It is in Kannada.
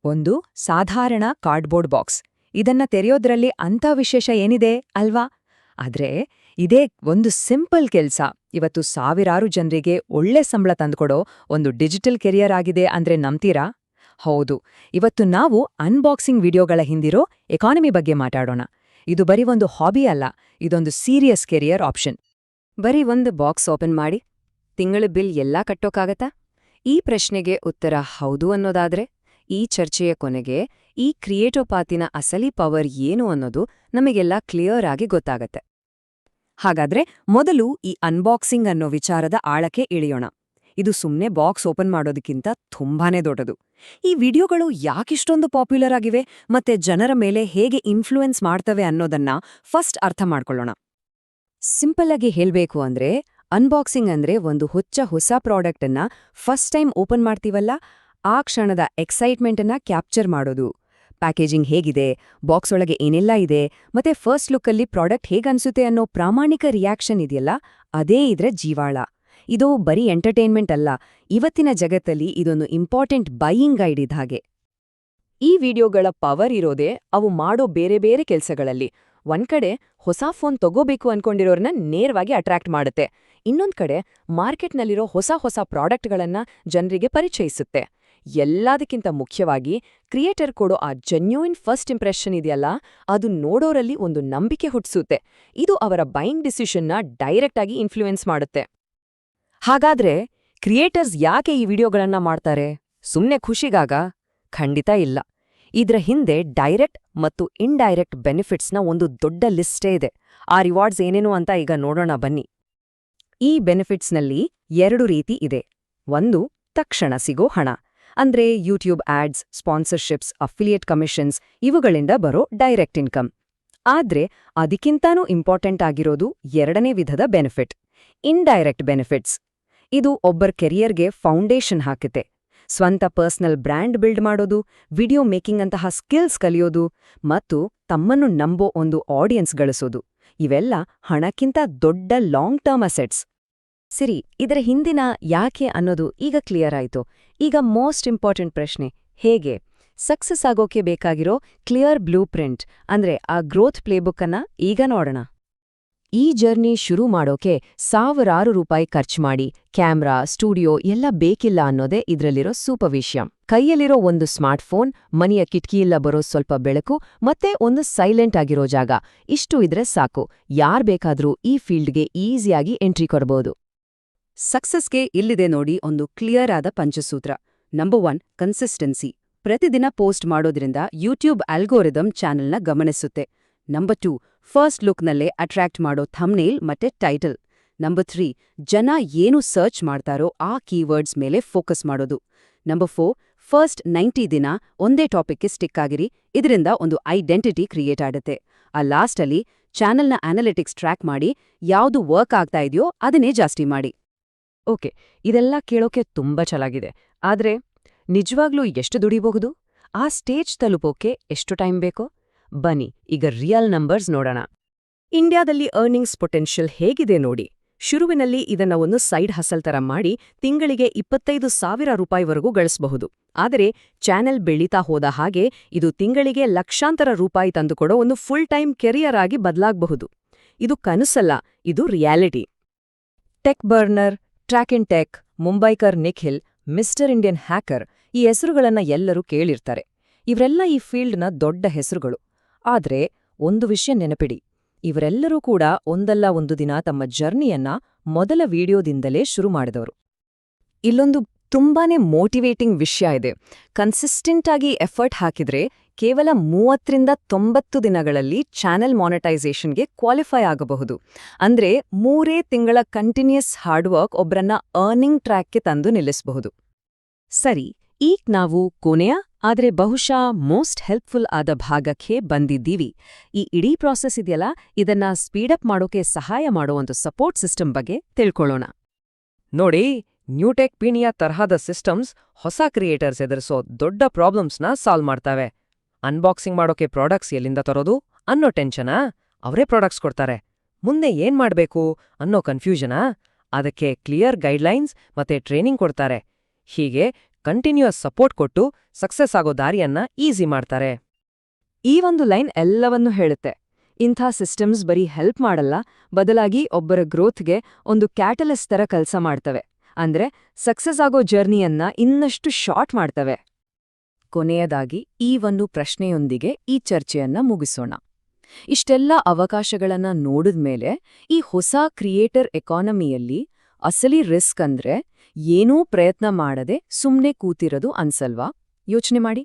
ಒಂದು ಸಾಧಾರಣ ಕಾರ್ಡ್ಬೋರ್ಡ್ ಬಾಕ್ಸ್. ಇದನ್ನ ತೆರೆಯೋದ್ರಲ್ಲಿ ಅಂಥ ವಿಶೇಷ ಏನಿದೆ ಅಲ್ವಾ? ಆದ್ರೆ ಇದೇ ಒಂದು ಸಿಂಪಲ್ ಕೆಲ್ಸ ಇವತ್ತು ಸಾವಿರಾರು ಜನರಿಗೆ ಒಳ್ಳೆ ಸಂಬಳ ತಂದುಕೊಡೋ ಒಂದು ಡಿಜಿಟಲ್ ಕೆರಿಯರ್ ಆಗಿದೆ ಅಂದ್ರೆ ನಂಬ್ತೀರಾ? ಹೌದು, ಇವತ್ತು ನಾವು ಅನ್ಬಾಕ್ಸಿಂಗ್ ವಿಡಿಯೋಗಳ ಹಿಂದಿರೋ ಎಕಾನಮಿ ಬಗ್ಗೆ ಮಾತಾಡೋಣ. ಇದು ಬರೀ ಒಂದು ಹಾಬಿ ಅಲ್ಲ, ಇದೊಂದು ಸೀರಿಯಸ್ ಕೆರಿಯರ್ ಆಪ್ಷನ್. ಬರೀ ಒಂದು ಬಾಕ್ಸ್ ಓಪನ್ ಮಾಡಿ ತಿಂಗಳ ಬಿಲ್ ಎಲ್ಲಾ ಕಟ್ಟೋಕ್ಕಾಗತ್ತಾ? ಈ ಪ್ರಶ್ನೆಗೆ ಉತ್ತರ ಹೌದು ಅನ್ನೋದಾದ್ರೆ, ಈ ಚರ್ಚೆಯ ಕೊನೆಗೆ ಈ ಕ್ರಿಯೇಟೋಪಾತಿನ ಅಸಲಿ ಪವರ್ ಏನು ಅನ್ನೋದು ನಮಗೆಲ್ಲ ಕ್ಲಿಯರ್ ಆಗಿ ಗೊತ್ತಾಗತ್ತೆ. ಹಾಗಾದ್ರೆ ಮೊದಲು ಈ ಅನ್ಬಾಕ್ಸಿಂಗ್ ಅನ್ನೋ ವಿಚಾರದ ಆಳಕ್ಕೆ ಇಳಿಯೋಣ. ಇದು ಸುಮ್ನೆ ಬಾಕ್ಸ್ ಓಪನ್ ಮಾಡೋದಕ್ಕಿಂತ ತುಂಬಾನೇ ದೊಡ್ಡದು. ಈ ವಿಡಿಯೋಗಳು ಯಾಕಿಷ್ಟೊಂದು ಪಾಪ್ಯುಲರ್ ಆಗಿವೆ ಮತ್ತೆ ಜನರ ಮೇಲೆ ಹೇಗೆ ಇನ್ಫ್ಲೂಯೆನ್ಸ್ ಮಾಡ್ತವೆ ಅನ್ನೋದನ್ನ ಫಸ್ಟ್ ಅರ್ಥ ಮಾಡ್ಕೊಳ್ಳೋಣ. ಸಿಂಪಲ್ ಆಗಿ ಹೇಳ್ಬೇಕು ಅಂದ್ರೆ, ಅನ್ಬಾಕ್ಸಿಂಗ್ ಅಂದ್ರೆ ಒಂದು ಹೊಸ ಪ್ರಾಡಕ್ಟ್ ಅನ್ನ ಫಸ್ಟ್ ಟೈಮ್ ಓಪನ್ ಮಾಡ್ತೀವಲ್ಲ, ಆ ಕ್ಷಣದ ಎಕ್ಸೈಟ್ಮೆಂಟನ್ನ ಕ್ಯಾಪ್ಚರ್ ಮಾಡೋದು. ಪ್ಯಾಕೇಜಿಂಗ್ ಹೇಗಿದೆ, ಬಾಕ್ಸ್ ಒಳಗೆ ಏನೆಲ್ಲ ಇದೆ, ಮತ್ತೆ ಫಸ್ಟ್ ಲುಕ್ಕಲ್ಲಿ ಪ್ರಾಡಕ್ಟ್ ಹೇಗನ್ಸುತ್ತೆ ಅನ್ನೋ ಪ್ರಾಮಾಣಿಕ ರಿಯಾಕ್ಷನ್ ಇದೆಯಲ್ಲ, ಅದೇ ಇದ್ರೆ ಜೀವಾಳ. ಇದು ಬರೀ ಎಂಟರ್ಟೈನ್ಮೆಂಟ್ ಅಲ್ಲ, ಇವತ್ತಿನ ಜಗತ್ತಲ್ಲಿ ಇದೊಂದು ಇಂಪಾರ್ಟೆಂಟ್ ಬೈಯಿಂಗ್ ಗೈಡ್ ಇದ್ದ ಹಾಗೆ. ಈ ವಿಡಿಯೋಗಳ ಪವರ್ ಇರೋದೇ ಅವು ಮಾಡೋ ಬೇರೆ ಬೇರೆ ಕೆಲ್ಸಗಳಲ್ಲಿ. ಒಂದ್ ಕಡೆ ಹೊಸ ಫೋನ್ ತಗೋಬೇಕು ಅನ್ಕೊಂಡಿರೋರ್ನ ನೇರವಾಗಿ ಅಟ್ರಾಕ್ಟ್ ಮಾಡುತ್ತೆ, ಇನ್ನೊಂದ್ ಕಡೆ ಮಾರ್ಕೆಟ್ನಲ್ಲಿರೋ ಹೊಸ ಪ್ರಾಡಕ್ಟ್ಗಳನ್ನ ಜನರಿಗೆ ಪರಿಚಯಿಸುತ್ತೆ. ಎಲ್ಲದಕ್ಕಿಂತ ಮುಖ್ಯವಾಗಿ ಕ್ರಿಯೇಟರ್ ಕೊಡೋ ಆ ಜೆನ್ಯೂನ್ ಫಸ್ಟ್ ಇಂಪ್ರೆಷನ್ ಇದೆಯಲ್ಲ, ಅದು ನೋಡೋರಲ್ಲಿ ಒಂದು ನಂಬಿಕೆ ಹುಟ್ಟಿಸುತ್ತೆ. ಇದು ಅವರ ಬೈಯಿಂಗ್ ಡಿಸಿಷನ್ನ ಡೈರೆಕ್ಟ್ ಆಗಿ ಇನ್ಫ್ಲೂಯೆನ್ಸ್ ಮಾಡುತ್ತೆ. ಹಾಗಾದ್ರೆ ಕ್ರಿಯೇಟರ್ಸ್ ಯಾಕೆ ಈ ವಿಡಿಯೋಗಳನ್ನ ಮಾಡ್ತಾರೆ? ಸುಮ್ನೆ ಖುಷಿಗಾಗ? ಖಂಡಿತ ಇಲ್ಲ. ಇದ್ರ ಹಿಂದೆ ಡೈರೆಕ್ಟ್ ಮತ್ತು ಇಂಡೈರೆಕ್ಟ್ ಬೆನಿಫಿಟ್ಸ್ನ ಒಂದು ದೊಡ್ಡ ಲಿಸ್ಟೇ ಇದೆ. ಆ ರಿವಾರ್ಡ್ಸ್ ಏನೇನು ಅಂತ ಈಗ ನೋಡೋಣ ಬನ್ನಿ. ಈ ಬೆನಿಫಿಟ್ಸ್ನಲ್ಲಿ 2 ರೀತಿ ಇದೆ. ಒಂದು, ತಕ್ಷಣ ಸಿಗೋ ಹಣ, ಅಂದ್ರೆ YouTube ads, sponsorships, affiliate commissions, ಇವುಗಳಿಂದ ಬರೋ ಡೈರೆಕ್ಟ್ ಇನ್ಕಮ್. ಆದ್ರೆ ಅದಕ್ಕಿಂತಾನೂ ಇಂಪಾರ್ಟೆಂಟ್ ಆಗಿರೋದು 2ನೇ ವಿಧದ ಬೆನಿಫಿಟ್, ಇಂಡೈರೆಕ್ಟ್ ಬೆನಿಫಿಟ್ಸ್. ಇದು ಒಬ್ಬರ ಕೆರಿಯರ್ಗೆ ಫೌಂಡೇಶನ್ ಹಾಕುತ್ತೆ. ಸ್ವಂತ ಪರ್ಸನಲ್ ಬ್ರ್ಯಾಂಡ್ ಬಿಲ್ಡ್ ಮಾಡೋದು, ವಿಡಿಯೋ ಮೇಕಿಂಗ್ ಅಂತಹ ಸ್ಕಿಲ್ಸ್ ಕಲಿಯೋದು, ಮತ್ತು ತಮ್ಮನ್ನು ನಂಬೋ ಒಂದು ಆಡಿಯನ್ಸ್ ಗಳಿಸೋದು. ಇವೆಲ್ಲ ಹಣಕ್ಕಿಂತ ದೊಡ್ಡ ಲಾಂಗ್ ಟರ್ಮ್ ಅಸೆಟ್ಸ್. ಸರಿ, ಇದರ ಹಿಂದಿನ ಯಾಕೆ ಅನ್ನೋದು ಈಗ ಕ್ಲಿಯರ್ ಆಯ್ತು. ಈಗ ಮೋಸ್ಟ್ ಇಂಪಾರ್ಟೆಂಟ್ ಪ್ರಶ್ನೆ, ಹೇಗೆ? ಸಕ್ಸಸ್ ಆಗೋಕೆ ಬೇಕಾಗಿರೋ ಕ್ಲಿಯರ್ ಬ್ಲೂ ಪ್ರಿಂಟ್, ಅಂದ್ರೆ ಆ ಗ್ರೋತ್ ಪ್ಲೇಬುಕ್ ಅನ್ನ ಈಗ ನೋಡೋಣ. ಈ ಜರ್ನಿ ಶುರು ಮಾಡೋಕೆ ಸಾವಿರಾರು ರೂಪಾಯಿ ಖರ್ಚು ಮಾಡಿ ಕ್ಯಾಮ್ರಾ, ಸ್ಟುಡಿಯೋ ಎಲ್ಲ ಬೇಕಿಲ್ಲ ಅನ್ನೋದೇ ಇದ್ರಲ್ಲಿರೋ ಸೂಪರ್ ವಿಷಯ. ಕೈಯಲ್ಲಿರೋ ಒಂದು ಸ್ಮಾರ್ಟ್ಫೋನ್, ಮನೆಯ ಕಿಟಕಿಯಿಲ್ಲ ಬರೋ ಸ್ವಲ್ಪ ಬೆಳಕು, ಮತ್ತೆ ಒಂದು ಸೈಲೆಂಟ್ ಆಗಿರೋ ಜಾಗ, ಇಷ್ಟು ಇದ್ರೆ ಸಾಕು, ಯಾರ್ ಬೇಕಾದ್ರೂ ಈ ಫೀಲ್ಡ್ಗೆ ಈಸಿಯಾಗಿ ಎಂಟ್ರಿ ಕೊಡಬಹುದು. ಸಕ್ಸಸ್ಗೆ ಇಲ್ಲಿದೆ ನೋಡಿ ಒಂದು ಕ್ಲಿಯರ್ ಆದ ಪಂಚಸೂತ್ರ. Number 1, consistency. ಪ್ರತಿದಿನ ಪೋಸ್ಟ್ ಮಾಡೋದ್ರಿಂದ ಯೂಟ್ಯೂಬ್ ಆಲ್ಗೋರಿದಮ್ ಚಾನೆಲ್ನ ಗಮನಿಸುತ್ತೆ. ನಂಬರ್ 2, ಫಸ್ಟ್ ಲುಕ್ನಲ್ಲೇ ಅಟ್ರಾಕ್ಟ್ ಮಾಡೋ ಥಂಬ್ನೇಲ್ ಮತ್ತೆ ಟೈಟಲ್. ನಂಬರ್ 3, ಜನ ಏನು ಸರ್ಚ್ ಮಾಡ್ತಾರೋ ಆ ಕೀವರ್ಡ್ಸ್ ಮೇಲೆ ಫೋಕಸ್ ಮಾಡೋದು. ನಂಬರ್ 4, ಫಸ್ಟ್ 90 ದಿನ ಒಂದೇ ಟಾಪಿಕ್ಗೆ ಸ್ಟಿಕ್ ಆಗಿರಿ, ಇದರಿಂದ ಒಂದು ಐಡೆಂಟಿಟಿ ಕ್ರಿಯೇಟ್ ಆಗುತ್ತೆ. ಆ ಲಾಸ್ಟಲ್ಲಿ ಚಾನೆಲ್ನ ಅನಾಲಿಟಿಕ್ಸ್ ಟ್ರ್ಯಾಕ್ ಮಾಡಿ ಯಾವುದು ವರ್ಕ್ ಆಗ್ತಾ ಇದೆಯೋ ಅದನ್ನೇ ಜಾಸ್ತಿ ಮಾಡಿ. ಓಕೆ, ಇದೆಲ್ಲ ಕೇಳೋಕೆ ತುಂಬಾ ಚೆನ್ನಾಗಿದೆ. ಆದ್ರೆ ನಿಜವಾಗ್ಲೂ ಎಷ್ಟು ದುಡಿಬಹುದು? ಆ ಸ್ಟೇಜ್ ತಲುಪೋಕೆ ಎಷ್ಟು ಟೈಮ್ ಬೇಕೋ? ಬನ್ನಿ ಈಗ ರಿಯಲ್ ನಂಬರ್ಸ್ ನೋಡೋಣ. ಇಂಡಿಯಾದಲ್ಲಿ ಅರ್ನಿಂಗ್ಸ್ ಪೊಟೆನ್ಷಿಯಲ್ ಹೇಗಿದೆ ನೋಡಿ. ಶುರುವಿನಲ್ಲಿ ಇದನ್ನ ಒಂದು ಸೈಡ್ ಹಸಲ್ ತರ ಮಾಡಿ ತಿಂಗಳಿಗೆ 25,000 ರೂಪಾಯಿವರೆಗೂ ಗಳಿಸಬಹುದು. ಆದರೆ ಚಾನೆಲ್ ಬೆಳೀತಾ ಹೋದ ಹಾಗೆ ಇದು ತಿಂಗಳಿಗೆ ಲಕ್ಷಾಂತರ ರೂಪಾಯಿ ತಂದುಕೊಡೋ ಒಂದು ಫುಲ್ ಟೈಮ್ ಕೆರಿಯರ್ ಆಗಿ ಬದಲಾಗಬಹುದು. ಇದು ಕನಸಲ್ಲ, ಇದು reality. Tech Burner, Trakin Tech, Mumbaikar Nikhil, Mister Indian Hacker, ಈ ಹೆಸರುಗಳನ್ನ ಎಲ್ಲರೂ ಕೇಳಿರ್ತಾರೆ. ಇವರೆಲ್ಲ ಈ ಫೀಲ್ಡ್ನ ದೊಡ್ಡ ಹೆಸರುಗಳು. ಆದ್ರೆ ಒಂದು ವಿಷಯ ನೆನಪಿಡಿ, ಇವರೆಲ್ಲರೂ ಕೂಡ ಒಂದಲ್ಲ ಒಂದು ದಿನ ತಮ್ಮ ಜರ್ನಿಯನ್ನ ಮೊದಲ ವಿಡಿಯೋದಿಂದಲೇ ಶುರು ಮಾಡಿದವರು. ಇಲ್ಲೊಂದು ತುಂಬಾನೇ ಮೋಟಿವೇಟಿಂಗ್ ವಿಷಯ ಇದೆ. ಕನ್ಸಿಸ್ಟೆಂಟ್ ಆಗಿ ಎಫರ್ಟ್ ಹಾಕಿದ್ರೆ ಕೇವಲ 30-90 ದಿನಗಳಲ್ಲಿ ಚಾನೆಲ್ ಮಾನಿಟೈಸೇಷನ್ಗೆ ಕ್ವಾಲಿಫೈ ಆಗಬಹುದು. ಅಂದ್ರೆ 3 ತಿಂಗಳ ಕಂಟಿನ್ಯೂಸ್ ಹಾರ್ಡ್ವರ್ಕ್ ಒಬ್ರನ್ನ ಅರ್ನಿಂಗ್ ಟ್ರ್ಯಾಕ್ಗೆ ತಂದು ನಿಲ್ಲಿಸಬಹುದು. ಸರಿ, ಈಗ ನಾವು ಕೊನೆಯ ಆದ್ರೆ ಬಹುಶಃ ಮೋಸ್ಟ್ ಹೆಲ್ಪ್ಫುಲ್ ಆದ ಭಾಗಕ್ಕೆ ಬಂದಿದ್ದೀವಿ. ಈ ಇಡೀ ಪ್ರಾಸೆಸ್ ಇದೆಯಲ್ಲ, ಇದನ್ನ ಸ್ಪೀಡಪ್ ಮಾಡೋಕೆ ಸಹಾಯ ಮಾಡೋ ಒಂದು ಸಪೋರ್ಟ್ ಸಿಸ್ಟಮ್ ಬಗ್ಗೆ ತಿಳ್ಕೊಳ್ಳೋಣ. ನೋಡಿ, ನ್ಯೂಟೆಕ್ ಪೀಣಿಯ ತರಹದ ಸಿಸ್ಟಮ್ಸ್ ಹೊಸ ಕ್ರಿಯೇಟರ್ಸ್ ಎದುರಿಸೋ ದೊಡ್ಡ ಪ್ರಾಬ್ಲಮ್ಸ್ನ ಸಾಲ್ವ್ ಮಾಡ್ತವೆ. ಅನ್ಬಾಕ್ಸಿಂಗ್ ಮಾಡೋಕೆ ಪ್ರಾಡಕ್ಟ್ಸ್ ಎಲ್ಲಿಂದ ತರೋದು ಅನ್ನೋ ಟೆನ್ಷನಾ? ಅವರೇ ಪ್ರಾಡಕ್ಟ್ಸ್ ಕೊಡ್ತಾರೆ. ಮುಂದೆ ಏನ್ ಮಾಡ್ಬೇಕು ಅನ್ನೋ ಕನ್ಫ್ಯೂಷನಾ? ಅದಕ್ಕೆ ಕ್ಲಿಯರ್ ಗೈಡ್ಲೈನ್ಸ್ ಮತ್ತೆ ಟ್ರೈನಿಂಗ್ ಕೊಡ್ತಾರೆ. ಹೀಗೆ ಕಂಟಿನ್ಯೂಯಸ್ ಸಪೋರ್ಟ್ ಕೊಟ್ಟು ಸಕ್ಸಸ್ ಆಗೋ ದಾರಿಯನ್ನ ಈಸಿ ಮಾಡ್ತಾರೆ. ಈ ಒಂದು ಲೈನ್ ಎಲ್ಲವನ್ನೂ ಹೇಳುತ್ತೆ. ಇಂಥ ಸಿಸ್ಟಮ್ಸ್ ಬರೀ ಹೆಲ್ಪ್ ಮಾಡಲ್ಲ, ಬದಲಾಗಿ ಒಬ್ಬರ ಗ್ರೋತ್ಗೆ ಒಂದು ಕ್ಯಾಟಲಿಸ್ಟ್ ತರ ಕೆಲಸ ಮಾಡ್ತವೆ. ಅಂದ್ರೆ ಸಕ್ಸಸ್ ಆಗೋ ಜರ್ನಿಯನ್ನ ಇನ್ನಷ್ಟು ಶಾರ್ಟ್ ಮಾಡ್ತವೆ. ಕೊನೆಯದಾಗಿ ಈ ಒಂದು ಪ್ರಶ್ನೆಯೊಂದಿಗೆ ಈ ಚರ್ಚೆಯನ್ನ ಮುಗಿಸೋಣ. ಇಷ್ಟೆಲ್ಲ ಅವಕಾಶಗಳನ್ನ ನೋಡಿದ್ಮೇಲೆ ಈ ಹೊಸ ಕ್ರಿಯೇಟರ್ ಎಕಾನಮಿಯಲ್ಲಿ ಅಸಲಿ ರಿಸ್ಕ್ ಅಂದ್ರೆ ಏನೂ ಪ್ರಯತ್ನ ಮಾಡದೆ ಸುಮ್ನೆ ಕೂತಿರೋದು ಅನ್ಸಲ್ವಾ? ಯೋಚನೆ ಮಾಡಿ.